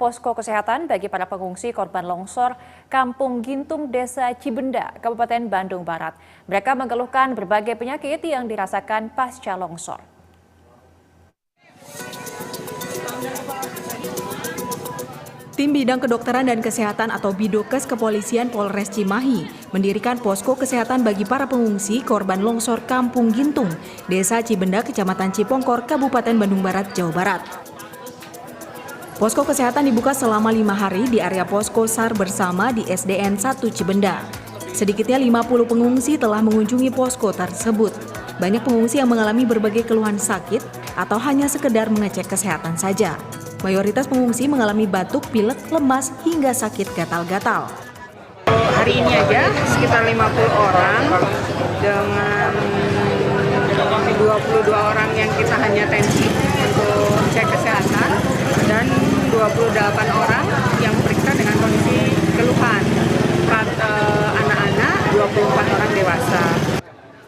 posko kesehatan bagi para pengungsi korban longsor Kampung Gintung, Desa Cibenda, Kabupaten Bandung Barat. Mereka mengeluhkan berbagai penyakit yang dirasakan pasca longsor. Tim Bidang Kedokteran dan Kesehatan atau Bidokes Kepolisian Polres Cimahi mendirikan posko kesehatan bagi para pengungsi korban longsor Kampung Gintung, Desa Cibenda, Kecamatan Cipongkor, Kabupaten Bandung Barat, Jawa Barat. Posko kesehatan dibuka selama 5 hari di area posko SAR bersama di SDN 1 Cibenda. Sedikitnya 50 pengungsi telah mengunjungi posko tersebut. Banyak pengungsi yang mengalami berbagai keluhan sakit atau hanya sekedar mengecek kesehatan saja. Mayoritas pengungsi mengalami batuk, pilek, lemas, hingga sakit gatal-gatal. Hari ini aja sekitar 50 orang dengan 22 orang yang kita hanya tensi untuk cek kesehatan dan 28 orang yang periksa dengan kondisi keluhan. 4 anak-anak, 24 orang dewasa.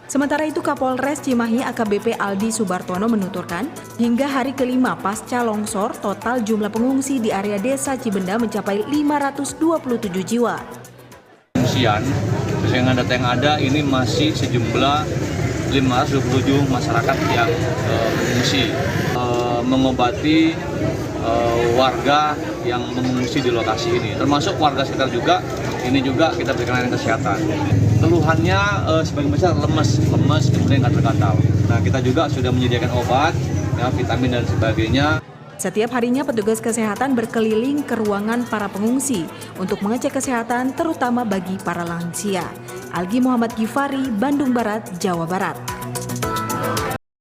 Sementara itu Kapolres Cimahi AKBP Aldi Subartono menuturkan, hingga hari kelima pasca longsor, total jumlah pengungsi di area Desa Cibenda mencapai 527 jiwa. Pengungsian, sesuai dengan data yang ada, ini masih sejumlah 527 masyarakat yang mengungsi, mengobati warga yang mengungsi di lokasi ini, termasuk warga sekitar juga. Ini juga kita berikan layanan kesehatan. Keluhannya sebagian besar lemes, kemudian gatal-gatal. Nah, kita juga sudah menyediakan obat, ya, vitamin dan sebagainya. Setiap harinya petugas kesehatan berkeliling ke ruangan para pengungsi untuk mengecek kesehatan terutama bagi para lansia. Algi Muhammad Gifari, Bandung Barat, Jawa Barat.